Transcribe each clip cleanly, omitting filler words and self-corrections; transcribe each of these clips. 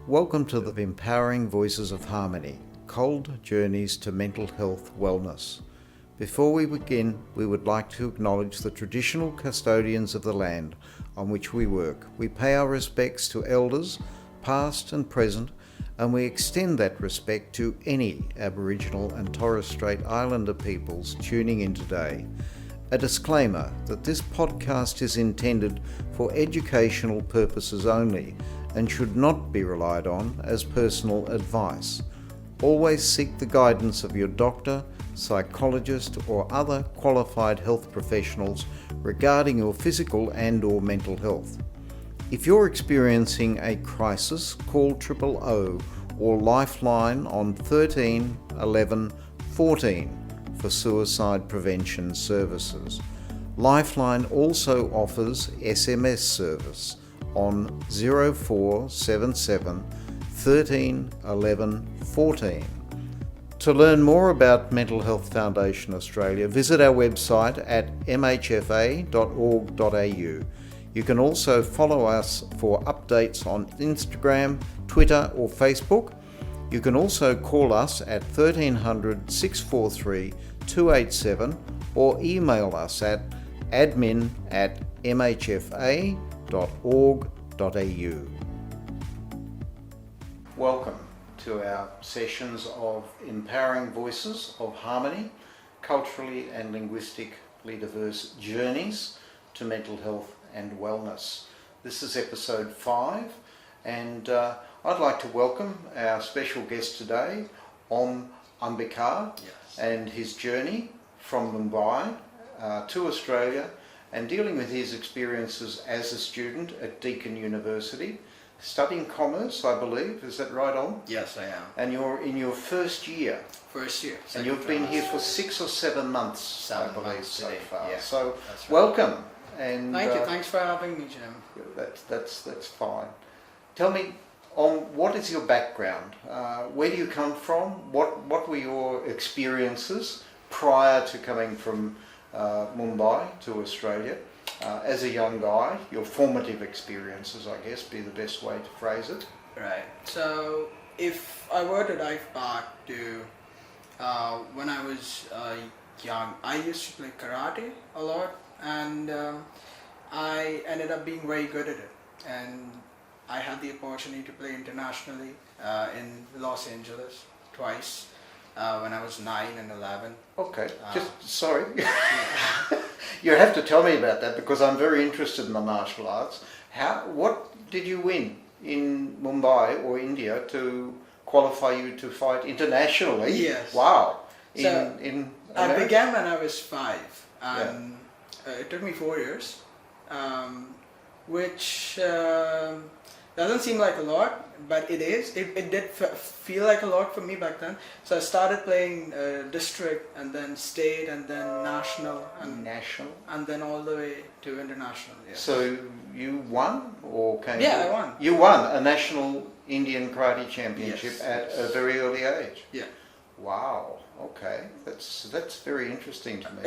Welcome to the Empowering Voices of Harmony, Cold Journeys to Mental Health Wellness. Before we begin, we would like to acknowledge the traditional custodians of the land on which we work. We pay our respects to elders, past and present, and we extend that respect to any Aboriginal and Torres Strait Islander peoples tuning in today. A disclaimer that this podcast is intended for educational purposes only and should not be relied on as personal advice. Always seek the guidance of your doctor, psychologist, or other qualified health professionals regarding your physical and/or mental health. If you're experiencing a crisis, call 000 or Lifeline on 13 11 14 for suicide prevention services. Lifeline also offers SMS service on 0477 13 11 14. To learn more about Mental Health Foundation Australia, visit our website at mhfa.org.au. You can also follow us for updates on Instagram, Twitter or Facebook. You can also call us at 1300 643 287 or email us at admin@mhfa.org.au. Welcome to our sessions of Empowering Voices of Harmony, Culturally and Linguistically Diverse Journeys to Mental Health and Wellness. This is episode 5, and I'd like to welcome our special guest today, Ambikar, and his journey from Mumbai to Australia and dealing with his experiences as a student at Deakin University, studying commerce, I believe. Is that right, Om? Yes, I am. And you're in your first year. First year. And you've been here for 6 or 7 months, 7 I believe, months so today. far. Yeah, so that's right. welcome. And Thank you. Thanks for having me, Jim. That's fine. Tell me, what is your background? Where do you come from? What were your experiences prior to coming from Mumbai to Australia? As a young guy, your formative experiences, I guess, be the best way to phrase it. Right. So, if I were to dive back to when I was young, I used to play karate a lot, and I ended up being very good at it. And I had the opportunity to play internationally in Los Angeles twice when I was 9 and 11. Okay, sorry. You have to tell me about that because I'm very interested in the martial arts. What did you win in Mumbai or India to qualify you to fight internationally? Yes. Wow. In I began when I was 5, and it took me 4 years, which doesn't seem like a lot, but it is. It did feel like a lot for me back then. So I started playing district, and then state, and then national, and then all the way to international. Yeah. So you won, or came? Yeah, I won. You won a national Indian karate championship at a very early age. Yeah. Wow. Okay, that's very interesting to me.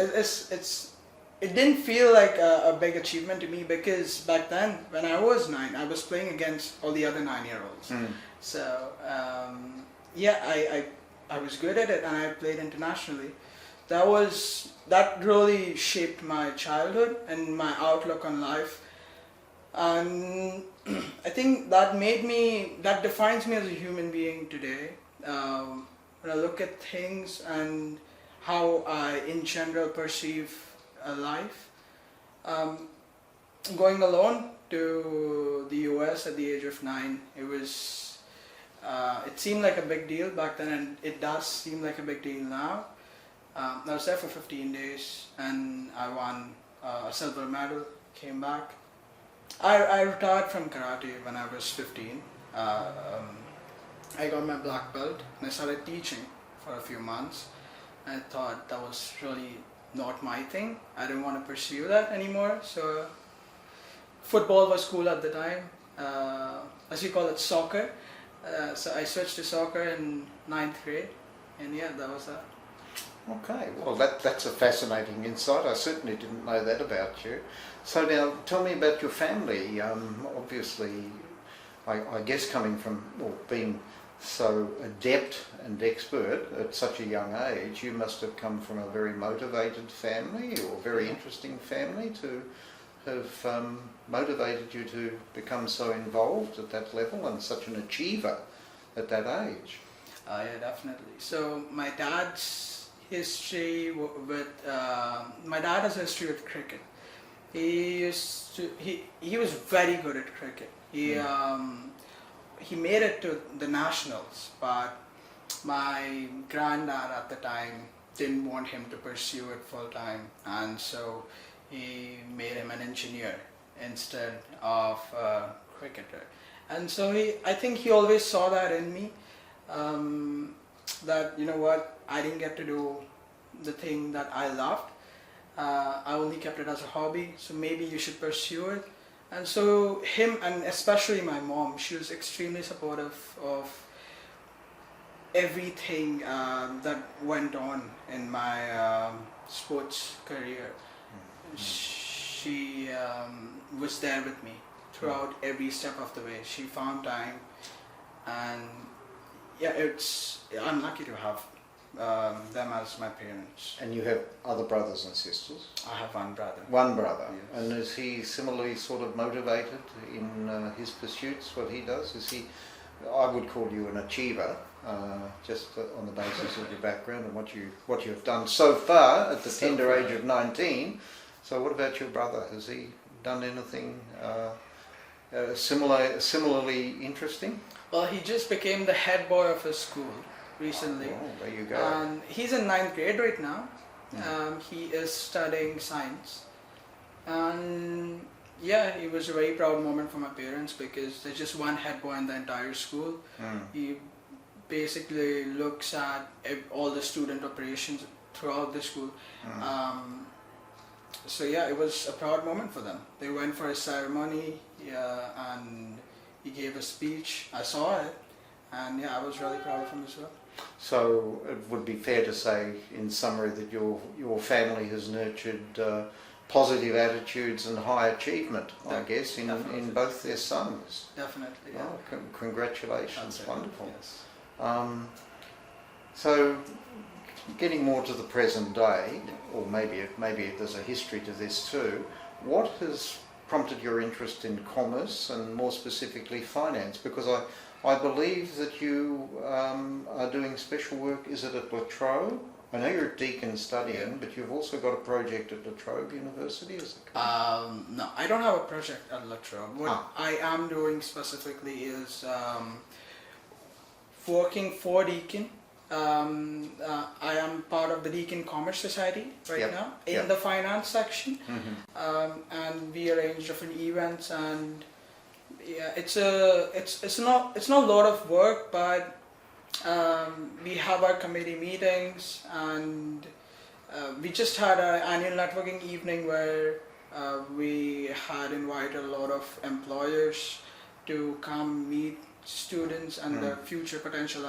It didn't feel like a big achievement to me because back then, when I was 9, I was playing against all the other 9-year-olds. So, I was good at it and I played internationally. That really shaped my childhood and my outlook on life. And I think that defines me as a human being today. When I look at things and how I, in general, perceive life. Going alone to the US at the age of 9, it seemed like a big deal back then, and it does seem like a big deal now. I was there for 15 days and I won a silver medal, came back. I retired from karate when I was 15. I got my black belt and I started teaching for a few months. I thought that was really not my thing. I didn't want to pursue that anymore. So football was cool at the time. As you call it, soccer. So I switched to soccer in 9th grade. And that was that. Okay, well that's a fascinating insight. I certainly didn't know that about you. So now tell me about your family. Obviously I guess coming from, well, being so adept and expert at such a young age, you must have come from a very motivated family or very interesting family to have motivated you to become so involved at that level and such an achiever at that age. Yeah, definitely. So my dad's history with my dad has a history with cricket. He was very good at cricket. He made it to the nationals, but my granddad at the time didn't want him to pursue it full time, and so he made him an engineer instead of a cricketer. And so I think he always saw that in me, that, you know what, I didn't get to do the thing that I loved. I only kept it as a hobby, so maybe you should pursue it. And so him, and especially my mom, she was extremely supportive of everything that went on in my sports career. She was there with me throughout every step of the way. She found time, and yeah, I'm lucky to have them as my parents. And you have other brothers and sisters? I have one brother. One brother. Yes. And is he similarly sort of motivated in his pursuits, what he does? Is he, I would call you an achiever, just on the basis of your background and what you have done so far at the tender age of 19. So what about your brother? Has he done anything similarly interesting? Well, he just became the head boy of his school recently. Oh, there you go. And he's in 9th grade right now. He is studying science. And yeah, it was a very proud moment for my parents because there's just one head boy in the entire school. He basically looks at all the student operations throughout the school. So yeah, it was a proud moment for them. They went for a ceremony, and he gave a speech. I saw it, and yeah, I was really proud of him as well. So it would be fair to say, in summary, that your family has nurtured positive attitudes and high achievement, I guess, in both their sons. Definitely, yeah. Oh, congratulations, That's wonderful. Yes. So, getting more to the present day, or maybe there's a history to this too, what has prompted your interest in commerce and more specifically finance? Because I believe that you are doing special work, is it at La Trobe? I know you're a deacon studying, but you've also got a project at La Trobe University, is it correct? No, I don't have a project at La Trobe. What I am doing specifically is working for Deakin. I am part of the Deakin Commerce Society right now in the finance section, and we arrange different events, and yeah, it's not a lot of work, but we have our committee meetings, and we just had our annual networking evening where we had invited a lot of employers to come meet students and their future potential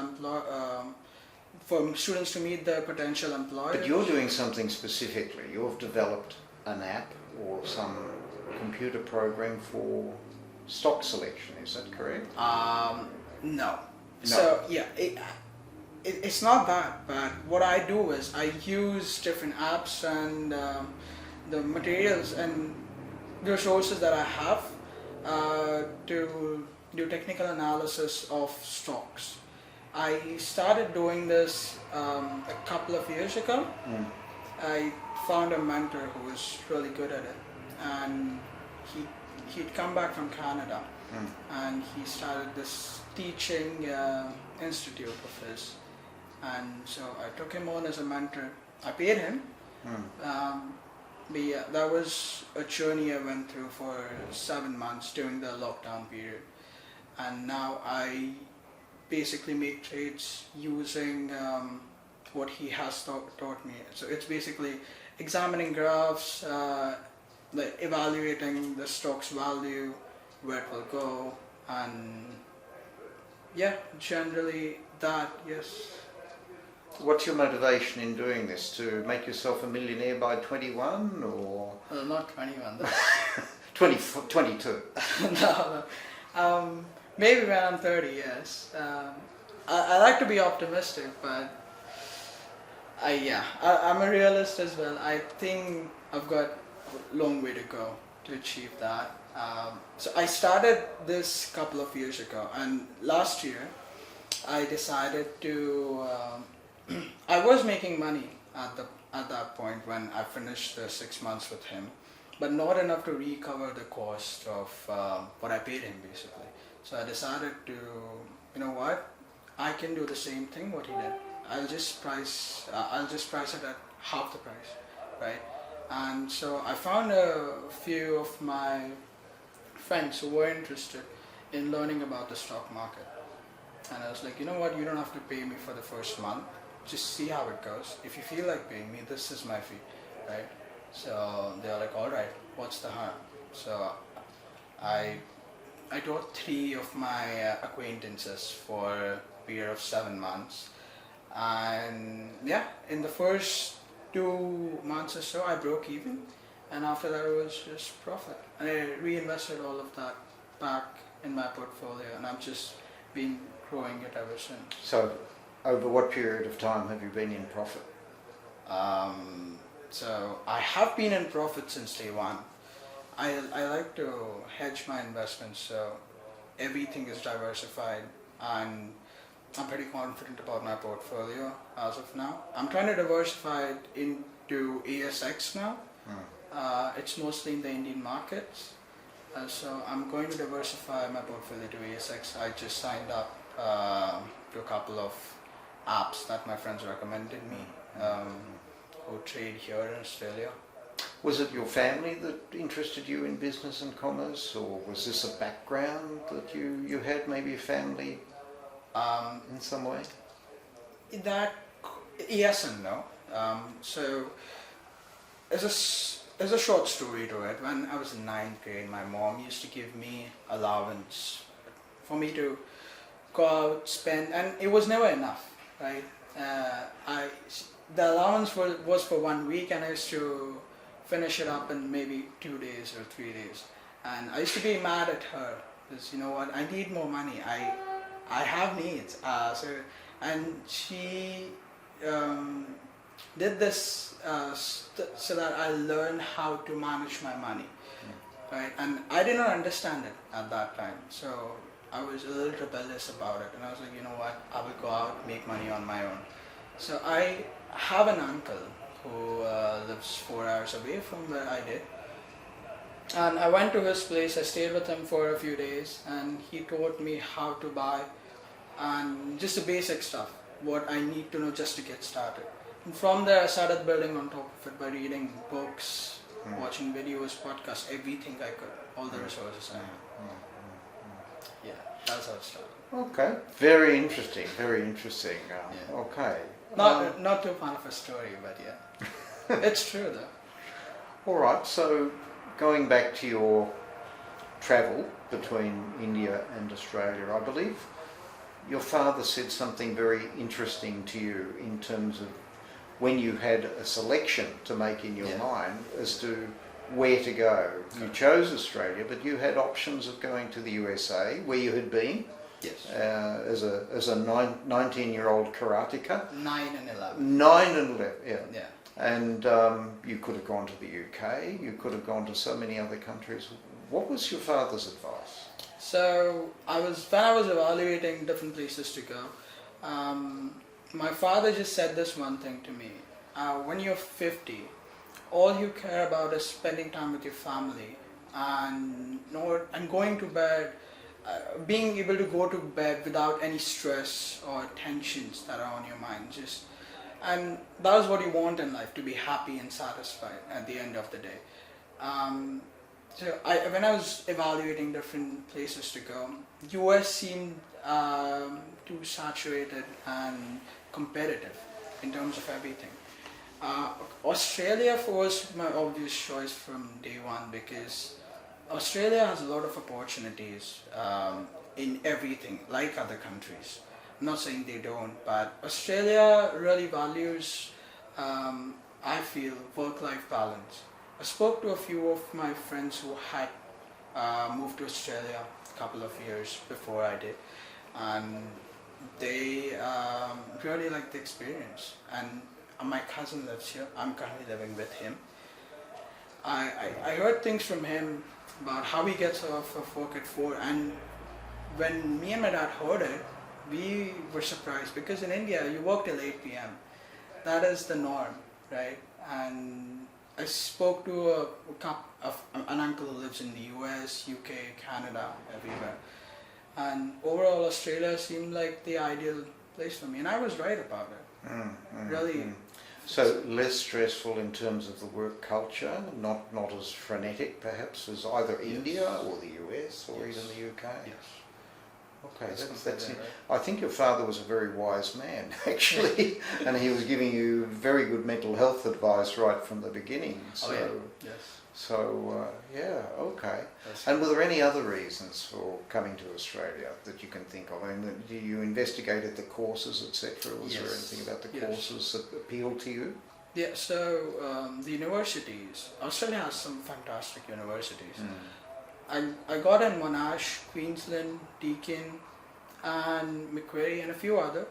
for students to meet their potential employers. But you're doing something specifically. You've developed an app or some computer program for stock selection, is that correct? No. So yeah, it's not that, but what I do is I use different apps and the materials and the resources that I have to do technical analysis of stocks. I started doing this a couple of years ago. I found a mentor who was really good at it, and he'd come back from Canada, and he started this teaching institute of his, and so I took him on as a mentor. I paid him, but yeah, that was a journey I went through for 7 months during the lockdown period, and now I basically make trades using what he has taught me. So it's basically examining graphs, like evaluating the stock's value, where it will go, and yeah, generally that, yes. What's your motivation in doing this? To make yourself a millionaire by 21 or? Not 21. 22. No. Maybe when I'm 30, yes. I like to be optimistic, but I'm a realist as well. I think I've got a long way to go to achieve that. So I started this couple of years ago, and last year I decided to. I was making money at that point when I finished the 6 months with him, but not enough to recover the cost of what I paid him basically. So I decided to, you know what, I can do the same thing what he did. I'll just price it at half the price, right? And so I found a few of my friends who were interested in learning about the stock market. And I was like, you know what, you don't have to pay me for the first month. Just see how it goes. If you feel like paying me, this is my fee, right? So they're like, all right, what's the harm? So I I taught three of my acquaintances for a period of 7 months, and yeah, in the first 2 months or so, I broke even, and after that, it was just profit. And I reinvested all of that back in my portfolio, and I've just been growing it ever since. So, over what period of time have you been in profit? So I have been in profit since day one. I like to hedge my investments, so everything is diversified, and I'm pretty confident about my portfolio as of now. I'm trying to diversify it into ASX now. It's mostly in the Indian markets, so I'm going to diversify my portfolio to ASX. I just signed up to a couple of apps that my friends recommended me, who trade here in Australia. Was it your family that interested you in business and commerce, or was this a background that you had, maybe a family in some way? That yes and no. So there's a short story to it. When I was in ninth grade, my mom used to give me allowance for me to go out, spend, and it was never enough, right? The allowance was for 1 week, and I used to finish it up in maybe 2 days or 3 days. And I used to be mad at her because, you know what, I need more money. I have needs. And she did this so that I learned how to manage my money, right? And I did not understand it at that time, so I was a little rebellious about it. And I was like, you know what, I will go out, make money on my own. So I have an uncle who lives 4 hours away from where I did. And I went to his place, I stayed with him for a few days, and he taught me how to buy and just the basic stuff, what I need to know just to get started. And from there, I started building on top of it by reading books, watching videos, podcasts, everything I could, all the resources I had. Yeah, that's how it started. Okay, very interesting, very interesting. Yeah. Okay. Not too fun of a story, but yeah. It's true though. All right, so going back to your travel between India and Australia, I believe your father said something very interesting to you in terms of when you had a selection to make in your mind as to where to go. You chose Australia, but you had options of going to the USA, where you had been. Yes. As a 19-year-old karateka. 9 and 11. 9 and 11, yeah. Yeah. And you could have gone to the UK, you could have gone to so many other countries. What was your father's advice? So when I was evaluating different places to go, my father just said this one thing to me. When you're 50, all you care about is spending time with your family and going to bed, being able to go to bed without any stress or tensions that are on your mind. And that is what you want in life, to be happy and satisfied at the end of the day. So when I was evaluating different places to go, US seemed too saturated and competitive in terms of everything. Australia was my obvious choice from day one, because Australia has a lot of opportunities in everything, like other countries. I'm not saying they don't, but Australia really values, I feel, work-life balance. I spoke to a few of my friends who had moved to Australia, a couple of years before I did, and they really liked the experience. And my cousin lives here. I'm currently living with him. I heard things from him about how he gets off of work at 4, and when me and my dad heard it, we were surprised because in India you work till 8 p.m. That is the norm, right? And I spoke to an uncle who lives in the US, UK, Canada, everywhere. And overall Australia seemed like the ideal place for me, and I was right about it. Really. So less stressful in terms of the work culture, not as frenetic perhaps as either India or the US or even the UK. Yes. Okay, that's it. I think your father was a very wise man, actually, and he was giving you very good mental health advice right from the beginning. So, Yes. So, yeah, okay. Yes. And were there any other reasons for coming to Australia that you can think of? I mean, you investigated the courses, etc. Was there anything about the courses that appealed to you? Yeah, so the universities, Australia has some fantastic universities. I got in Monash, Queensland, Deakin, and Macquarie, and a few other.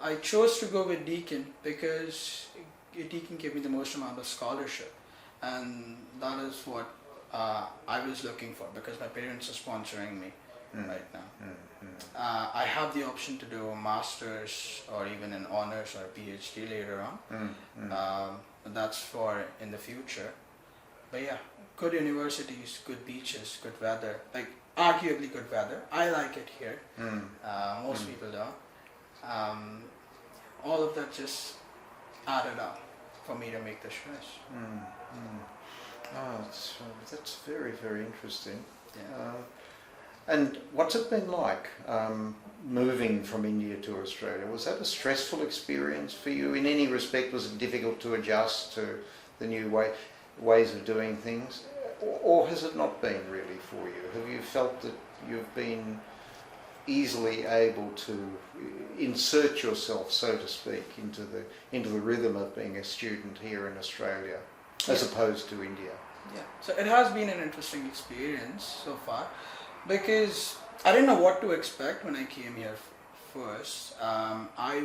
I chose to go with Deakin because Deakin gave me the most amount of scholarship, and that is what I was looking for because my parents are sponsoring me right now. I have the option to do a master's or even an honors or a PhD later on. But that's for in the future. But yeah, good universities, good beaches, good weather, like arguably good weather. I like it here. Most people don't. All of that just added up for me to make the choice. Oh, that's very, very interesting. Yeah. And what's it been like moving from India to Australia? Was that a stressful experience for you in any respect? Was it difficult to adjust to the new ways of doing things? Or has it not been really for you? Have you felt that you've been easily able to insert yourself, so to speak, into the rhythm of being a student here in Australia, as opposed to India? Yeah, so it has been an interesting experience so far because I didn't know what to expect when I came here first. I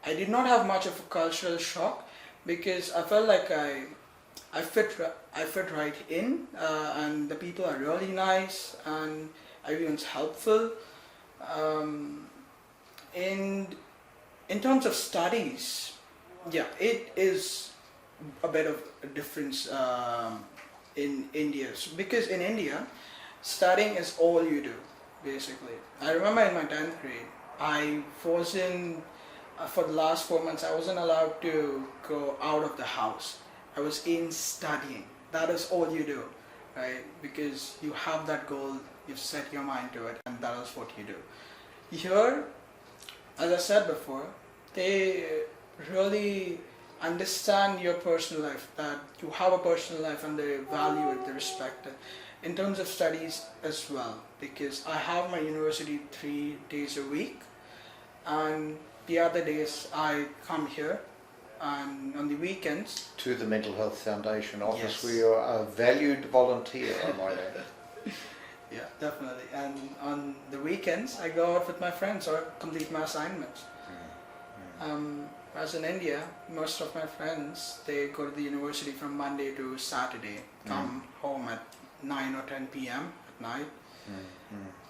did not have much of a cultural shock because I felt like I fit right in, and the people are really nice and everyone's helpful. And in terms of studies, yeah, it is a bit of a difference in India because in India, studying is all you do basically. I remember in my 10th grade, I wasn't for the last 4 months I wasn't allowed to go out of the house. I was in studying. That is all you do, right? Because you have that goal, you've set your mind to it, and that is what you do. Here, as I said before, they really understand your personal life, that you have a personal life, and they value it, they respect it. In terms of studies as well, because I have my university 3 days a week, and the other days I come here, and on the weekends to the Mental Health Foundation office, Yes. where you're a valued volunteer, I might add. yeah, definitely. And on the weekends, I go out with my friends or complete my assignments. As in India, most of my friends, they go to the university from Monday to Saturday, come home at 9 or 10 p.m. at night,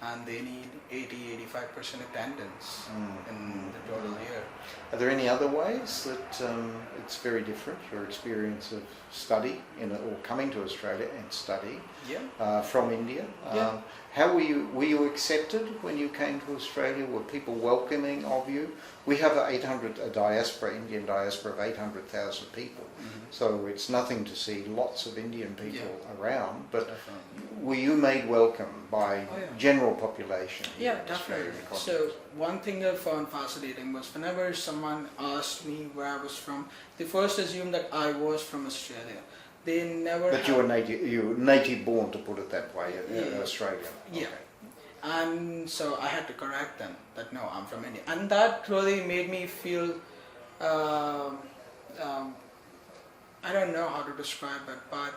and they need 80-85% attendance in the total year. Are there any other ways that it's very different, your experience of study or coming to Australia and study from India? How were you accepted when you came to Australia? Were people welcoming of you? We have Indian diaspora of 800,000 people, so it's nothing to see lots of Indian people around, but were you made welcome by general population? Yeah, definitely. So one thing that I found fascinating was whenever someone asked me where I was from, they first assumed that I was from Australia. They never. But you were native born, to put it that way, Australian. Yeah. And so I had to correct them that no, I'm from India, and that really made me feel. I don't know how to describe it, but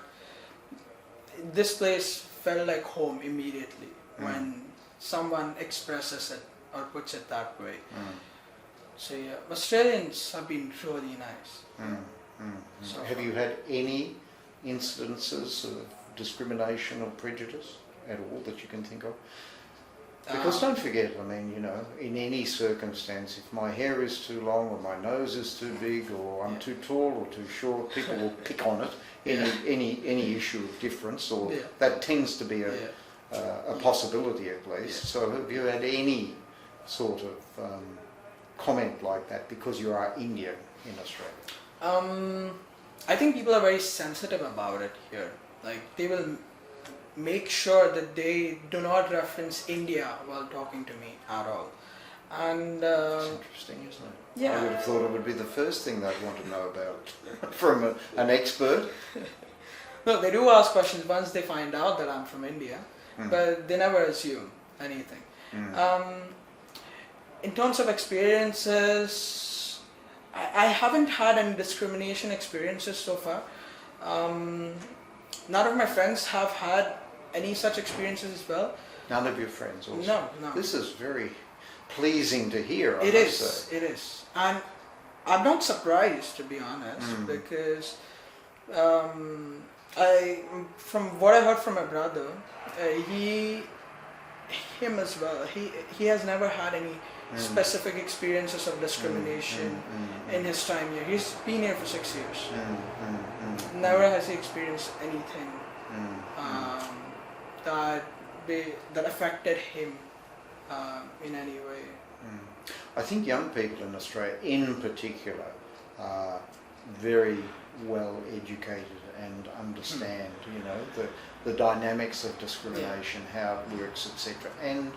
this place felt like home immediately when someone expresses it or puts it that way. So yeah, Australians have been really nice. So Have you had any incidences of discrimination or prejudice at all that you can think of? Because don't forget, I mean, you know, in any circumstance, if my hair is too long or my nose is too big or I'm too tall or too short, people will pick on it. Any issue of difference, or that tends to be a possibility at least. So have you had any sort of comment like that because you are Indian in Australia? I think people are very sensitive about it here. Like they will make sure that they do not reference India while talking to me at all. And It's interesting, isn't it? Yeah. I would have thought it would be the first thing they'd want to know about from an expert. No, they do ask questions once they find out that I'm from India, but they never assume anything. In terms of experiences, I haven't had any discrimination experiences so far. None of my friends have had any such experiences as well. None of your friends also? No. This is very pleasing to hear, I It must is, say. it is. And I'm not surprised, to be honest, because from what I heard from my brother, him as well, he has never had any specific experiences of discrimination in his time here. He's been here for 6 years. Never has he experienced anything that affected him in any way. I think young people in Australia in particular are very well educated and understand, you know, the dynamics of discrimination, how it works, etc., and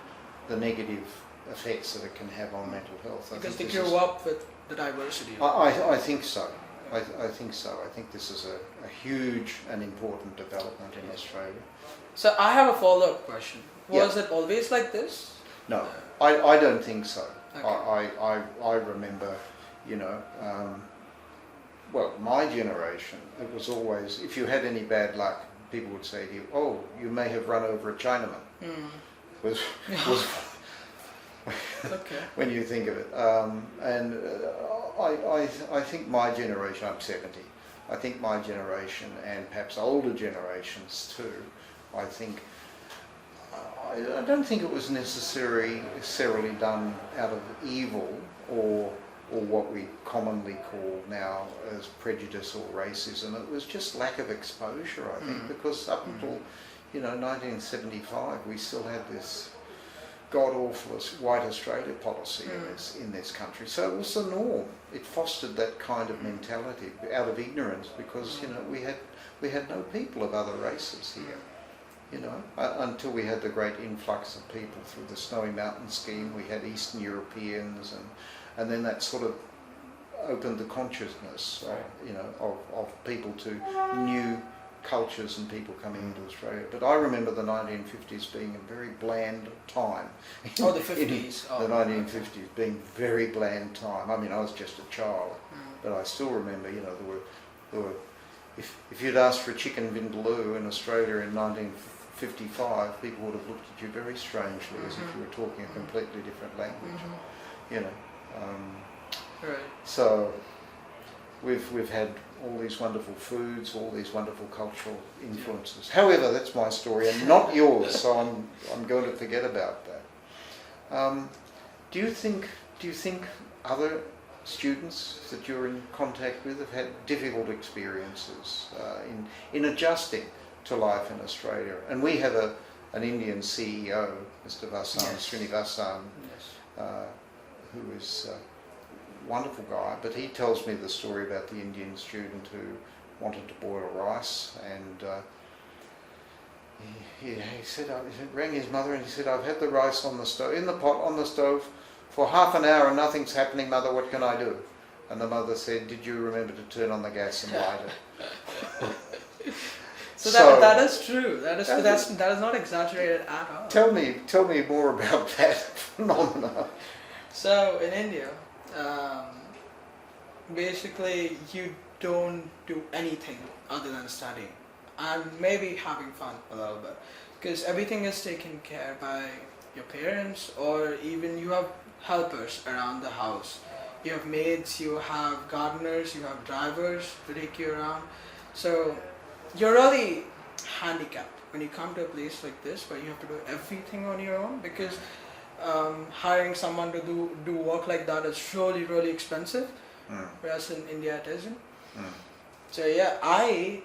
the negative effects that it can have on mental health. Because they grew up with the diversity. I think so. I think so. I think this is a huge and important development in Australia. So I have a follow-up question. Was it always like this? No, I don't think so. Okay. I remember, you know, well, my generation, it was always, if you had any bad luck, people would say to you, oh, you may have run over a Chinaman. Was Okay. when you think of it. I think my generation, I'm 70, I think my generation and perhaps older generations too, I think, I don't think it was necessarily done out of evil or what we commonly call now as prejudice or racism. It was just lack of exposure, I think, because up until, you know, 1975, we still had this god-awful white Australia policy in this country. So it was the norm. It fostered that kind of mentality out of ignorance because, you know, we had no people of other races here. You know, until we had the great influx of people through the Snowy Mountain scheme, we had Eastern Europeans, and then that sort of opened the consciousness, you know, of people to new cultures and people coming into Australia. But I remember the 1950s being a very bland time. Oh, the 50s. The 1950s being very bland time. I mean, I was just a child, but I still remember, you know, there were if you'd asked for a chicken vindaloo in Australia in 1955, people would have looked at you very strangely as if you were talking a completely different language. You know, Right. so we've had all these wonderful foods, all these wonderful cultural influences. However, that's my story and not yours, so I'm going to forget about that. Do you think other students that you're in contact with have had difficult experiences in adjusting to life in Australia? And we have an Indian CEO, Mr. Vasan Srinivasan, who is a wonderful guy, but he tells me the story about the Indian student who wanted to boil rice, and he said, he rang his mother and he said, I've had the rice on the stove, in the pot on the stove, for half an hour and nothing's happening, mother, what can I do? And the mother said, did you remember to turn on the gas and light it? So that is true. That is not exaggerated at all. Tell me more about that phenomenon. So in India, basically you don't do anything other than studying and maybe having fun a little bit. because everything is taken care by your parents, or even you have helpers around the house. You have maids, you have gardeners, you have drivers to take you around. So you're really handicapped when you come to a place like this where you have to do everything on your own, because hiring someone to do work like that is really expensive, whereas in India it isn't. So yeah, I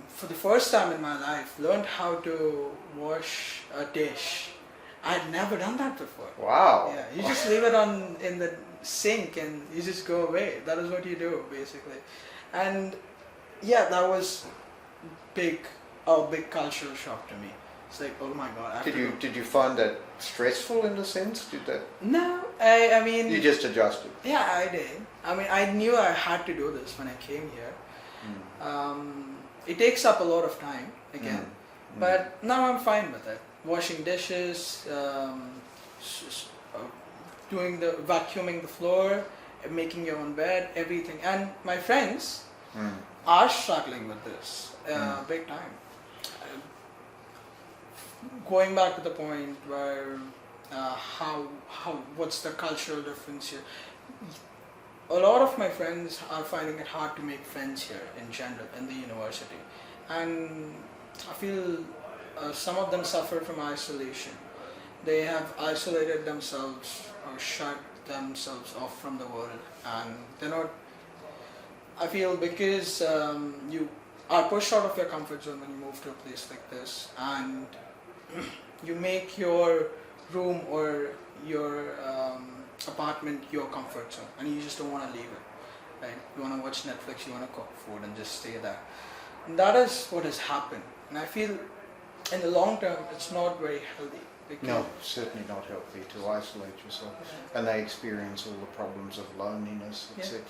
for the first time in my life learned how to wash a dish. I'd never done that before. Wow. Yeah, you just leave it in the sink and you just go away. That is what you do basically. And yeah, that was a big cultural shock to me. It's like, oh my god. Did you find that stressful in a sense? Did that? No, I mean. You just adjusted. Yeah, I did. I mean, I knew I had to do this when I came here. It takes up a lot of time again, but now I'm fine with it. Washing dishes, vacuuming the floor, making your own bed, everything. And my friends are struggling with this big time. Going back to the point where what's the cultural difference here? A lot of my friends are finding it hard to make friends here in general in the university, and I feel some of them suffer from isolation. They have isolated themselves or shut themselves off from the world, and they're not. I feel because you are pushed out of your comfort zone when you move to a place like this, and you make your room or your apartment your comfort zone, and you just don't want to leave it. Right? You want to watch Netflix, you want to cook food, and just stay there. And that is what has happened. And I feel, in the long term, it's not very healthy. No, certainly not healthy to isolate yourself. Yeah. And they experience all the problems of loneliness, etc.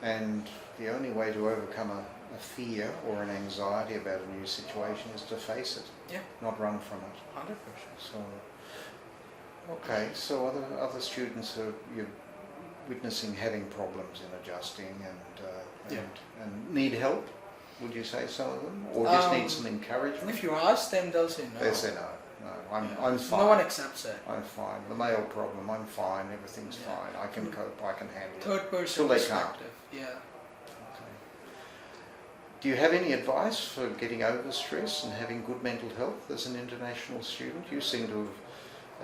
And the only way to overcome a fear or an anxiety about a new situation is to face it, not run from it. 100%. So, okay, so other students you're witnessing having problems in adjusting and need help. Would you say some of them, or just need some encouragement? If you ask them, they'll say no. They say no. I'm fine. No one accepts it. I'm fine. The male problem, I'm fine. Everything's fine. I can cope. I can handle it. Third person Till they perspective. Yeah. Okay. Do you have any advice for getting over stress and having good mental health as an international student? You seem to have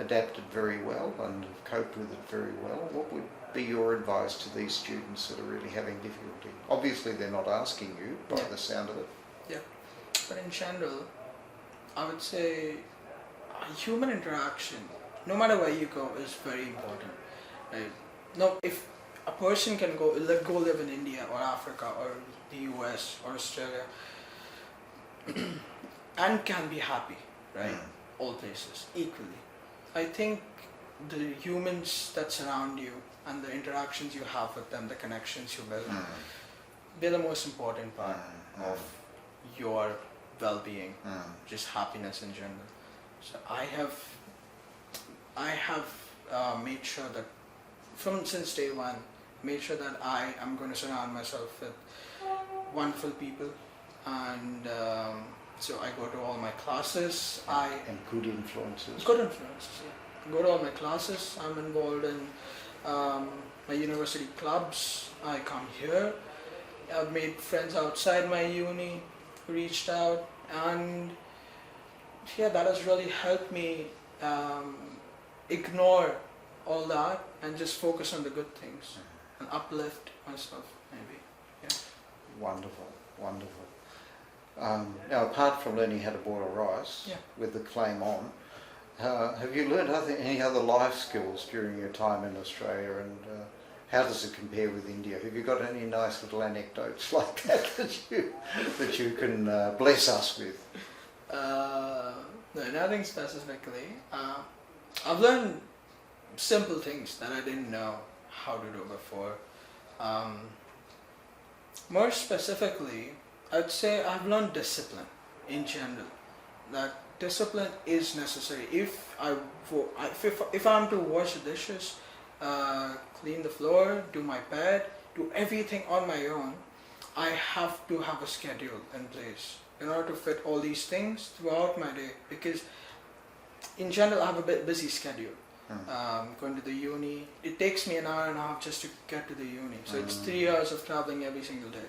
adapted very well and have coped with it very well. What would be your advice to these students that are really having difficulty? Obviously they're not asking you by the sound of it. Yeah. But in general, I would say human interaction, no matter where you go, is very important. Right? Now, if a person can go live in India or Africa or the US or Australia and can be happy, right? All places equally. I think the humans that surround you and the interactions you have with them, the connections you build, they're the most important part of your well-being, just happiness in general. So I have made sure that since day one, made sure that I am going to surround myself with wonderful people, and so I go to all my classes. And good influences. Good influences. Yeah. Go to all my classes. I'm involved in my university clubs. I come here. I've made friends outside my uni, reached out, and yeah, that has really helped me ignore all that and just focus on the good things and uplift myself, maybe. Yeah. Wonderful, wonderful. Now, apart from learning how to boil rice with the claim on, have you learned any other life skills during your time in Australia, and how does it compare with India? Have you got any nice little anecdotes like that that you can bless us with? No, nothing specifically. I've learned simple things that I didn't know how to do before. More specifically, I'd say I've learned discipline in general. That discipline is necessary. If I'm to wash the dishes, clean the floor, do my bed, do everything on my own, I have to have a schedule in place, in order to fit all these things throughout my day, because in general I have a bit busy schedule. Going to the uni, it takes me an hour and a half just to get to the uni, so it's 3 hours of traveling every single day.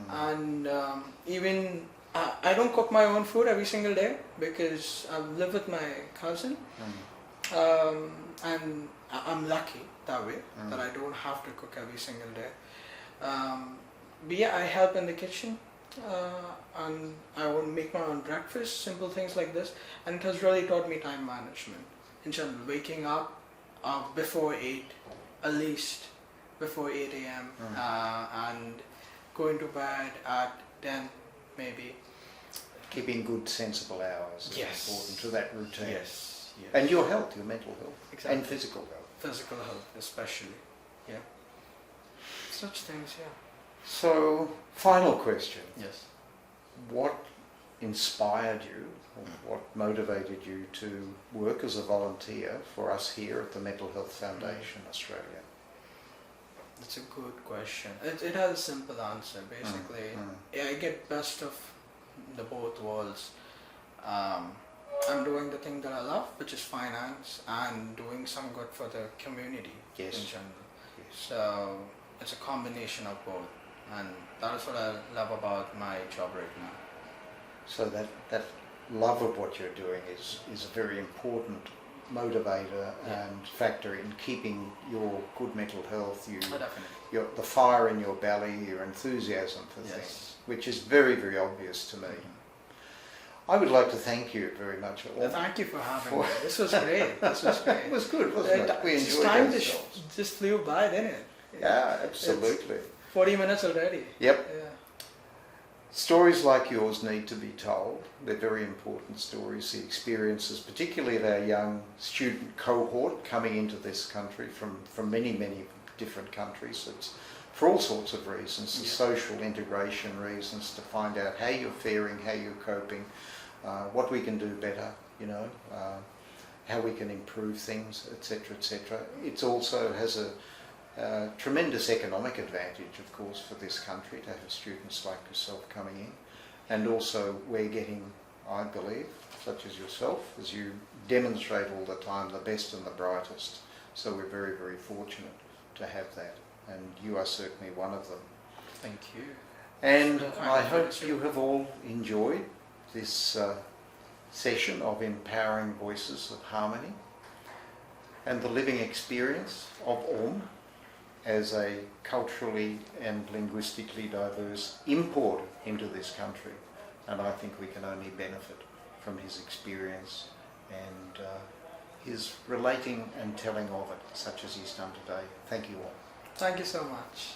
And even I don't cook my own food every single day because I live with my cousin, and I'm lucky that way that I don't have to cook every single day. But yeah, I help in the kitchen, and I will make my own breakfast, simple things like this, and it has really taught me time management in general. Waking up before 8, at least before 8 a.m. And going to bed at 10 maybe. Keeping good, sensible hours is important to that routine. Yes. And your health, your mental health, Exactly. and physical health. Physical health especially. Yeah. Such things, yeah. So, final question. Yes. What inspired you, or what motivated you to work as a volunteer for us here at the Mental Health Foundation Australia? That's a good question. It has a simple answer, basically. I get best of the both worlds. I'm doing the thing that I love, which is finance, and doing some good for the community in general. So it's a combination of both, and that is what I love about my job right now. So that love of what you're doing is a very important motivator and factor in keeping your good mental health, the fire in your belly, your enthusiasm for things, which is very, very obvious to me. I would like to thank you very much. Thank you for having me. This was great. This was great. It was good, wasn't it? We enjoyed time ourselves. just flew by, didn't it? Yeah, absolutely. It's 40 minutes already. Yep. Yeah. Stories like yours need to be told. They're very important stories. The experiences, particularly of our young student cohort coming into this country from many, many different countries. It's for all sorts of reasons, the social integration reasons, to find out how you're faring, how you're coping, what we can do better, how we can improve things, etc., etc. It also has a tremendous economic advantage, of course, for this country to have students like yourself coming in, and also we're getting, I believe, such as yourself, as you demonstrate all the time, the best and the brightest. So we're very, very fortunate to have that, and you are certainly one of them. Thank you. And I hope you have all enjoyed this session of Empowering Voices of Harmony and the living experience of as a culturally and linguistically diverse import into this country. And I think we can only benefit from his experience and his relating and telling of it, such as he's done today. Thank you all. Thank you so much.